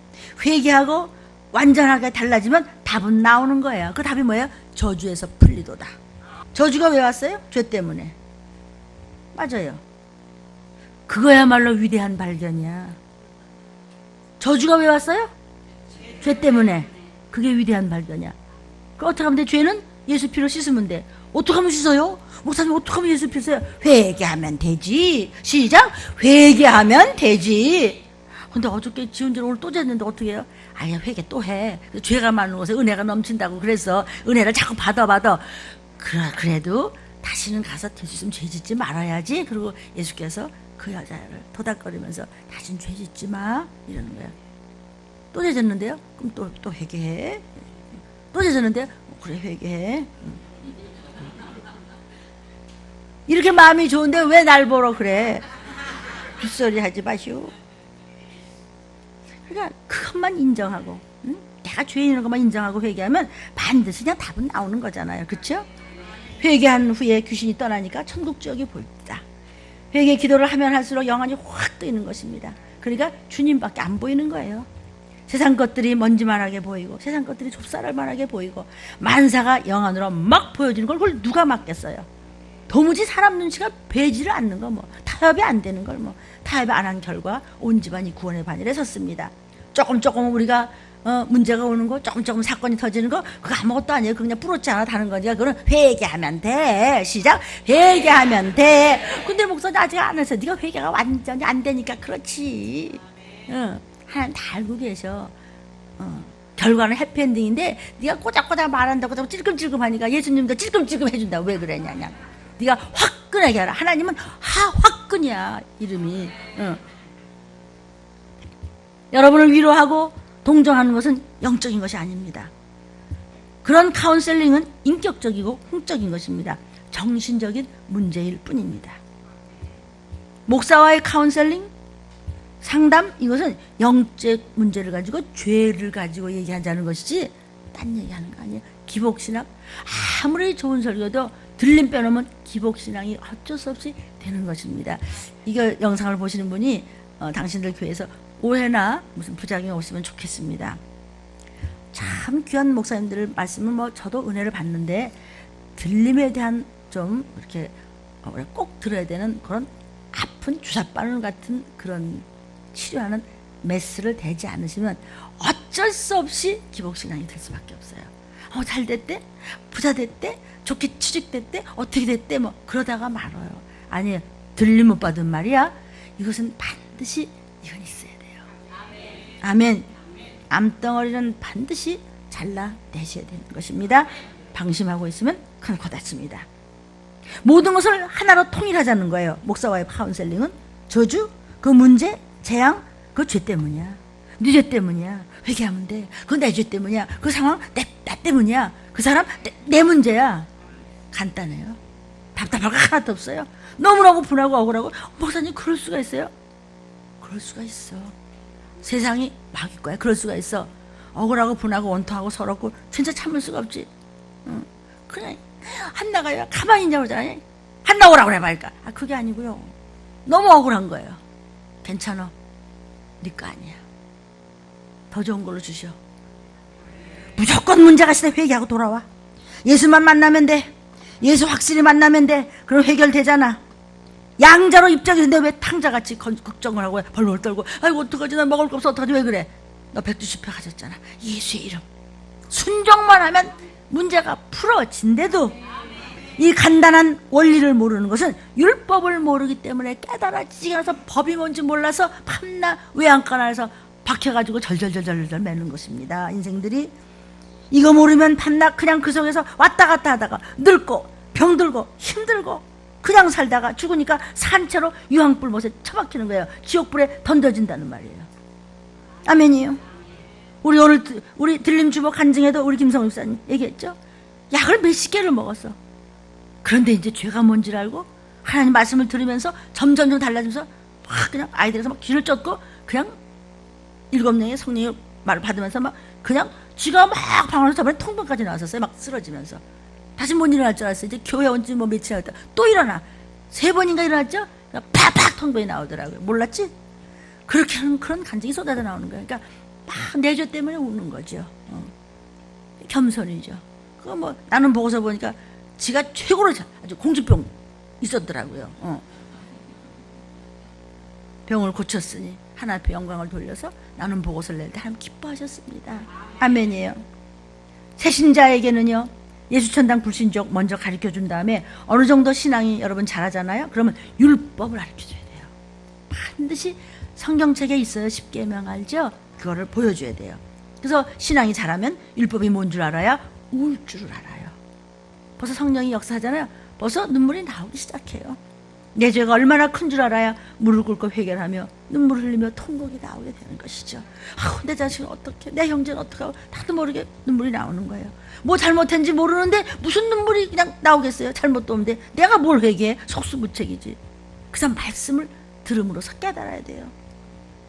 회개하고 완전하게 달라지면 답은 나오는 거예요. 그 답이 뭐예요? 저주에서 풀리도다. 저주가 왜 왔어요? 죄 때문에. 맞아요. 그거야말로 위대한 발견이야. 저주가 왜 왔어요? 죄 때문에. 그게 위대한 발견이야. 그 어떻게 하면 돼? 죄는 예수 피로 씻으면 돼. 어떻게 하면 씻어요? 목사님 어떻게 하면 예수 피로 씻어요? 회개하면 되지. 시작. 회개하면 되지. 근데 어저께 지은 죄를 오늘 또 졌는데 어떻게 해요? 아니야, 회개 또 해. 죄가 많은 곳에 은혜가 넘친다고. 그래서 은혜를 자꾸 받아. 그래도 다시는 가서 될 수 있으면 죄 짓지 말아야지. 그리고 예수께서 그 여자를 도닥거리면서 다시는 죄 짓지 마 이러는 거야. 또 죄졌는데요? 그럼 또 회개해. 또 죄졌는데요? 그래, 회개해. 이렇게 마음이 좋은데 왜 날 보러 그래? 빗소리 하지 마시오. 그러니까 그것만 인정하고, 응? 내가 죄인인 것만 인정하고 회개하면 반드시 그냥 답은 나오는 거잖아요. 그렇죠? 회개한 후에 귀신이 떠나니까 천국 지역이 보입니다. 회개 기도를 하면 할수록 영안이 확 뜨이는 것입니다. 그러니까 주님밖에 안 보이는 거예요. 세상 것들이 먼지만하게 보이고 세상 것들이 좁쌀만하게 보이고 만사가 영안으로 막 보여지는 걸 그걸 누가 막겠어요. 도무지 사람 눈치가 배지를 않는 거, 뭐 타협이 안 되는 걸 뭐 타협이 안 한 결과 온 집안이 구원의 반열에 섰습니다. 조금 우리가 문제가 오는 거, 조금 사건이 터지는 거, 그거 아무것도 아니에요. 그냥 부럽지 않아 다는 거니까 그거는 회개하면 돼. 시작. 회개하면 돼. 근데 목사님 아직 안 해서 네가 회개가 완전히 안 되니까 그렇지. 하나님 다 알고 계셔. 결과는 해피엔딩인데 네가 꼬작꼬작 말한다고 자꾸 찔끔찔끔 하니까 예수님도 찔끔찔끔 해준다. 왜 그러냐. 네가 화끈하게 하라. 하나님은 화끈이야 이름이. 여러분을 위로하고 동정하는 것은 영적인 것이 아닙니다. 그런 카운셀링은 인격적이고 홍적인 것입니다. 정신적인 문제일 뿐입니다. 목사와의 카운셀링, 상담, 이것은 영적 문제를 가지고 죄를 가지고 얘기하자는 것이지 딴 얘기하는 거 아니에요. 기복신앙, 아무리 좋은 설교도 들림 빼놓으면 기복신앙이 어쩔 수 없이 되는 것입니다. 이거 영상을 보시는 분이 당신들 교회에서 오해나 무슨 부작용이 없으면 좋겠습니다. 참 귀한 목사님들 말씀은 뭐 저도 은혜를 받는데 들림에 대한 좀 이렇게 꼭 들어야 되는 그런 아픈 주사바늘 같은 그런 치료하는 메스를 대지 않으시면 어쩔 수 없이 기복신앙이 될 수밖에 없어요. 잘 됐대? 부자 됐대? 좋게 취직됐대? 어떻게 됐대? 뭐 그러다가 말아요. 아니, 들림 못 받은 말이야. 이것은 반드시 이건 있어야 돼요. 아멘. 암덩어리는 반드시 잘라내셔야 되는 것입니다. 방심하고 있으면 큰 코 다칩니다. 모든 것을 하나로 통일하자는 거예요. 목사와의 카운셀링은 저주, 그 문제, 재앙, 그 죄 때문이야. 네 죄 때문이야. 회개하면 돼. 그건 내 죄 때문이야. 그 상황 나 때문이야. 그 사람 내 문제야. 간단해요. 답답할 거 하나도 없어요. 너무너무 분하고 억울하고 목사님 그럴 수가 있어요? 그럴 수가 있어. 세상이 막일 거야. 그럴 수가 있어. 억울하고 분하고 원통하고 서럽고 진짜 참을 수가 없지. 그냥 한나가 가만히 있냐고 그러잖아요. 한나 오라고 그래 말까. 그게 아니고요. 너무 억울한 거예요. 괜찮아. 네 거 아니야. 더 좋은 걸로 주셔. 무조건 문제가 있을 때 회개하고 돌아와. 예수만 만나면 돼. 예수 확실히 만나면 돼. 그럼 해결되잖아. 양자로 입장했는데 왜 탕자같이 걱정을 하고 벌벌 떨고 아이고 어떡하지 나 먹을 거 없어 어떡하지 왜 그래. 너 120회 가졌잖아. 예수의 이름. 순종만 하면 문제가 풀어진대도 이 간단한 원리를 모르는 것은 율법을 모르기 때문에 깨달아지지 않아서 법이 뭔지 몰라서 밤낮 외양간에서 박혀가지고 절절절절절 매는 것입니다. 인생들이 이거 모르면 밤낮 그냥 그 속에서 왔다 갔다 하다가 늙고 병들고 힘들고 그냥 살다가 죽으니까 산채로 유황불 못에 처박히는 거예요. 지옥불에 던져진다는 말이에요. 아멘이요. 우리 들림 주보 간증에도 우리 김성우 목사님 얘기했죠. 약을 몇십 개를 먹었어. 그런데 이제 죄가 뭔지를 알고 하나님 말씀을 들으면서 점점 달라지면서 막 그냥 아이들에서 막 귀를 쫓고 그냥 7명의 성령의 말을 받으면서 막 그냥 쥐가 막 방언에서 저번에 통번까지 나왔었어요. 막 쓰러지면서 다시 못 일어날 줄 알았어요. 이제 교회 온 지 뭐 며칠 하다 또 일어나 3번인가 일어났죠. 팍팍 통번이 나오더라고요. 몰랐지? 그렇게 하는 그런 간증이 쏟아져 나오는 거예요. 그러니까 막 내 죄 때문에 우는 거죠. 겸손이죠. 그거 뭐 나는 보고서 보니까 지가 최고로 아주 공주병 있었더라고요. 병을 고쳤으니 하나님 앞에 영광을 돌려서 나는 보고서를 낼 때 하나님 기뻐하셨습니다. 아멘이에요. 새신자에게는요 예수천당 불신족 먼저 가르쳐준 다음에 어느 정도 신앙이 여러분 잘하잖아요. 그러면 율법을 가르쳐줘야 돼요. 반드시 성경책에 있어요. 십계명 알죠? 그거를 보여줘야 돼요. 그래서 신앙이 잘하면 율법이 뭔 줄 알아야 울 줄을 알아요. 벌써 성령이 역사하잖아요. 벌써 눈물이 나오기 시작해요. 내 죄가 얼마나 큰 줄 알아야 무릎 꿇고 회개하며 눈물을 흘리며 통곡이 나오게 되는 것이죠. 내 자식은 어떻게, 내 형제는 어떻게 하고 나도 모르게 눈물이 나오는 거예요. 뭐 잘못했는지 모르는데 무슨 눈물이 그냥 나오겠어요. 잘못도 없는데 내가 뭘 회개해. 속수무책이지. 그래서 말씀을 들음으로써 깨달아야 돼요.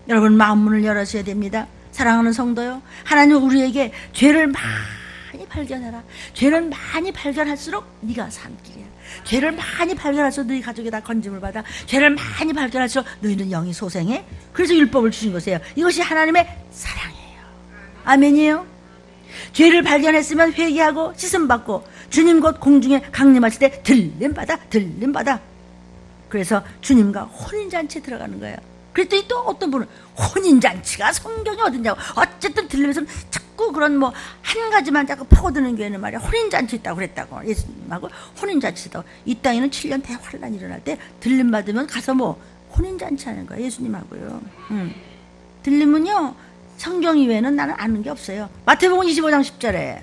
여러분 마음문을 열어셔야 됩니다. 사랑하는 성도요, 하나님 우리에게 죄를 많이 발견하라. 죄를 많이 발견할수록 네가 산 길이야. 죄를 많이 발견할수록 너희 가족이 다 건짐을 받아. 죄를 많이 발견할수록 너희는 영이 소생해. 그래서 율법을 주신 것이에요. 이것이 하나님의 사랑이에요. 아멘이에요. 죄를 발견했으면 회개하고 씻음받고 주님 곧 공중에 강림하실 때 들림받아. 그래서 주님과 혼인잔치에 들어가는 거예요. 그랬더니 또 어떤 분은 혼인잔치가 성경에 어딨냐고. 어쨌든 들리면서는 자꾸 그런 뭐 한 가지만 자꾸 파고드는 교회는 말이야 혼인잔치 있다고 그랬다고. 예수님하고 혼인잔치 있다고. 이 땅에는 7년 대환란이 일어날 때 들림 받으면 가서 뭐 혼인잔치 하는 거야. 예수님하고요. 들림은요 성경 이외에는 나는 아는 게 없어요. 마태복음 25장 10절에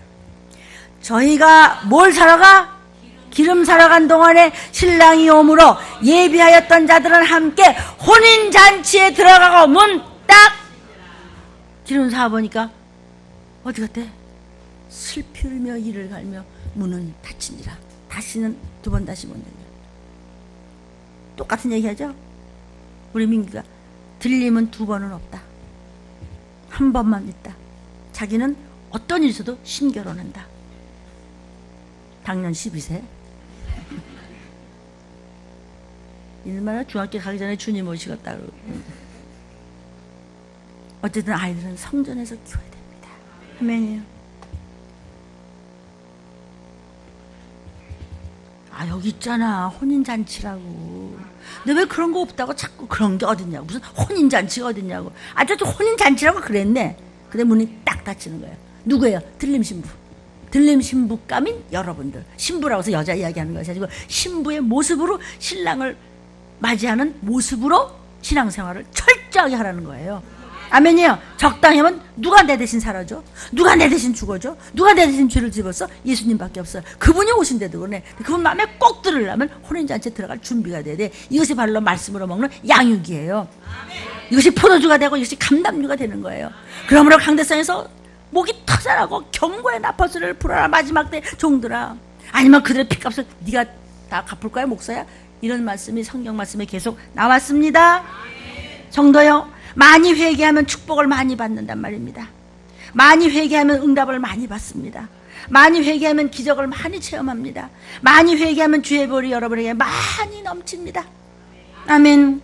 저희가 뭘 사러 가? 기름 사러 간 동안에 신랑이 오므로 예비하였던 자들은 함께 혼인잔치에 들어가고 문 딱 기름 사보니까 어디 갔대? 슬피 울며 이를 갈며 문은 닫힌지라. 다시는 두 번 다시 못 열려. 똑같은 얘기하죠? 우리 민규가 들림은 두 번은 없다. 한 번만 있다. 자기는 어떤 일 있어도 신결혼한다. 당년 12세. 얼마나 중학교 가기 전에 주님 오시겠다고. 어쨌든 아이들은 성전에서 키워야 됩니다. 아멘이요. 아 여기 있잖아 혼인잔치라고. 근데 왜 그런 거 없다고 자꾸 그런 게 어딨냐고. 무슨 혼인잔치가 어딨냐고. 아 저도 혼인잔치라고 그랬네. 근데 문이 딱 닫히는 거예요. 누구예요? 들림 신부. 들림 신부감인 여러분들. 신부라고 해서 여자 이야기하는 것이 아니고 신부의 모습으로 신랑을 맞이하는 모습으로 신앙생활을 철저하게 하라는 거예요. 아멘이요. 적당히 하면 누가 내 대신 살아줘? 누가 내 대신 죽어줘? 누가 내 대신 죄를 집었어? 예수님밖에 없어요. 그분이 오신데도 그러네. 그분 마음에 꼭 들으려면 혼인잔치에 들어갈 준비가 돼야 돼. 이것이 바로 말씀으로 먹는 양육이에요. 이것이 포도주가 되고 이것이 감담류가 되는 거예요. 그러므로 강대상에서 목이 터져나고 경고의 나팔소리를 불어라. 마지막 때 종들아. 아니면 그들의 핏값을 네가 다 갚을 거야 목사야? 이런 말씀이 성경 말씀에 계속 나왔습니다. 성도요, 많이 회개하면 축복을 많이 받는단 말입니다. 많이 회개하면 응답을 많이 받습니다. 많이 회개하면 기적을 많이 체험합니다. 많이 회개하면 주의 벌이 여러분에게 많이 넘칩니다. 아멘.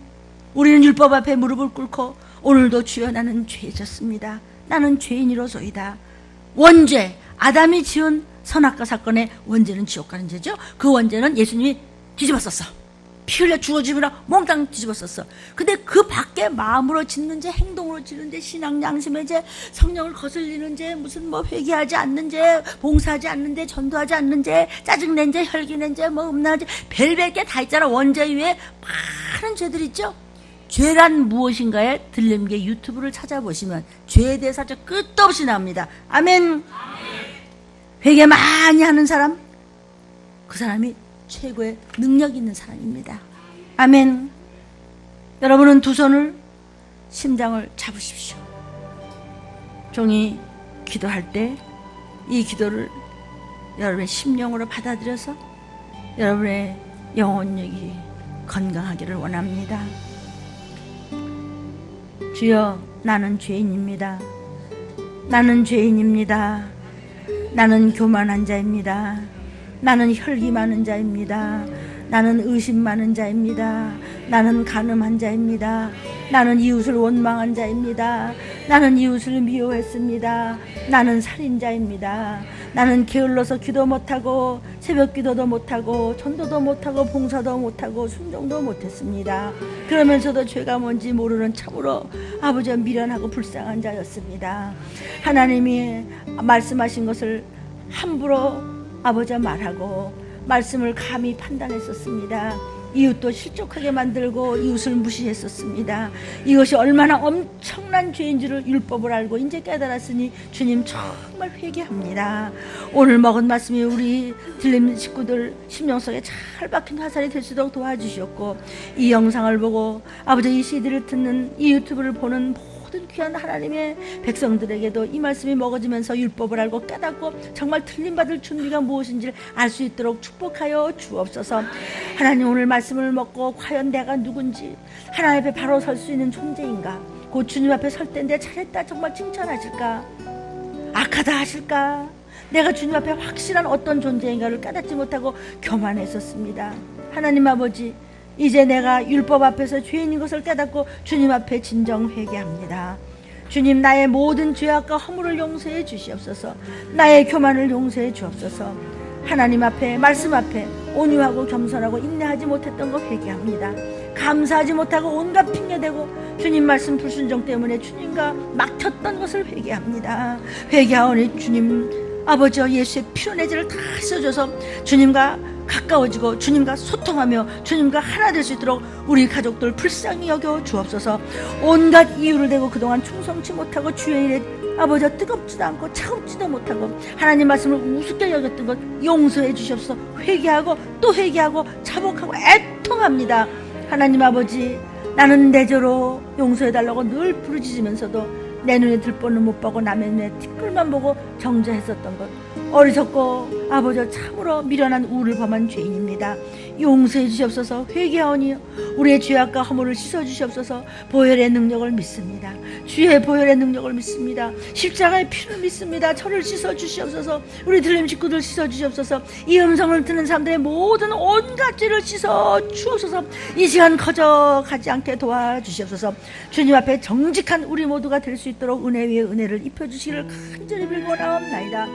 우리는 율법 앞에 무릎을 꿇고 오늘도 주여 나는 죄졌습니다. 나는 죄인이로소이다. 원죄, 아담이 지은 선악과 사건의 원죄는 지옥 가는 죄죠. 그 원죄는 예수님이 뒤집었었어. 피 흘려 죽어 죽으라 몽땅 뒤집었었어. 근데 그 밖에 마음으로 짓는 죄, 행동으로 짓는 죄, 신앙 양심의 죄, 성령을 거슬리는 죄, 무슨 뭐 회개하지 않는 죄, 봉사하지 않는 죄, 전도하지 않는 죄, 짜증낸 죄, 혈기낸 죄, 뭐 음란한 죄, 별별 게 다 있잖아. 원죄 이외에 많은 죄들 있죠. 죄란 무엇인가에 들림계 유튜브를 찾아보시면 죄에 대해서 아주 끝도 없이 나옵니다. 아멘. 회개 많이 하는 사람, 그 사람이 최고의 능력 있는 사람입니다. 아멘. 여러분은 두 손을 심장을 잡으십시오. 종이 기도할 때 이 기도를 여러분의 심령으로 받아들여서 여러분의 영혼력이 건강하기를 원합니다. 주여, 나는 죄인입니다. 나는 죄인입니다. 나는 교만한 자입니다. 나는 혈기 많은 자입니다. 나는 의심 많은 자입니다. 나는 간음한 자입니다. 나는 이웃을 원망한 자입니다. 나는 이웃을 미워했습니다. 나는 살인자입니다. 나는 게을러서 기도 못하고 새벽 기도도 못하고 전도도 못하고 봉사도 못하고 순종도 못했습니다. 그러면서도 죄가 뭔지 모르는 참으로 아버지와 미련하고 불쌍한 자였습니다. 하나님이 말씀하신 것을 함부로 아버지와 말하고 말씀을 감히 판단했었습니다. 이웃도 실족하게 만들고 이웃을 무시했었습니다. 이것이 얼마나 엄청난 죄인지를 율법을 알고 이제 깨달았으니 주님 정말 회개합니다. 오늘 먹은 말씀이 우리 들림 식구들 심령 속에 잘 박힌 화살이 될 수 있도록 도와주셨고, 이 영상을 보고 아버지 이 CD를 듣는 이 유튜브를 보는 모든 귀한 하나님의 백성들에게도 이 말씀이 먹어지면서 율법을 알고 깨닫고 정말 틀림받을 준비가 무엇인지를 알 수 있도록 축복하여 주옵소서. 하나님, 오늘 말씀을 먹고 과연 내가 누군지 하나님 앞에 바로 설 수 있는 존재인가, 곧 주님 앞에 설 때인데 잘했다 정말 칭찬하실까? 악하다 하실까? 내가 주님 앞에 확실한 어떤 존재인가를 깨닫지 못하고 교만했었습니다. 하나님 아버지, 이제 내가 율법 앞에서 죄인인 것을 깨닫고 주님 앞에 진정 회개합니다. 주님, 나의 모든 죄악과 허물을 용서해 주시옵소서. 나의 교만을 용서해 주옵소서. 하나님 앞에, 말씀 앞에 온유하고 겸손하고 인내하지 못했던 거 회개합니다. 감사하지 못하고 온갖 핑계대고 주님 말씀 불순종 때문에 주님과 막혔던 것을 회개합니다. 회개하오니 주님 아버지와 예수의 피로 내 죄를 다 씻어줘서 주님과 가까워지고 주님과 소통하며 주님과 하나 될 수 있도록 우리 가족들 불쌍히 여겨 주옵소서. 온갖 이유를 대고 그동안 충성치 못하고 주의 일에 아버지와 뜨겁지도 않고 차갑지도 못하고 하나님 말씀을 우습게 여겼던 것 용서해 주시옵소서. 회개하고 또 회개하고 자복하고 애통합니다. 하나님 아버지, 나는 내 죄로 용서해달라고 늘 부르짖으면서도 내 눈에 들보는 못 보고 남의 눈에 티끌만 보고 정죄했었던 것 어리석고 아버지 참으로 미련한 우를 범한 죄인입니다. 용서해 주시옵소서. 회개하오니 우리의 죄악과 허물을 씻어 주시옵소서. 보혈의 능력을 믿습니다. 주의 보혈의 능력을 믿습니다. 십자가의 피를 믿습니다. 저를 씻어 주시옵소서. 우리 들림 식구들 씻어 주시옵소서. 이 음성을 듣는 사람들의 모든 온갖 죄를 씻어 주옵소서. 이 시간 거저가지 않게 도와주시옵소서. 주님 앞에 정직한 우리 모두가 될 수 있도록 은혜 위에 은혜를 입혀주시기를 간절히 빌고 나옵나이다.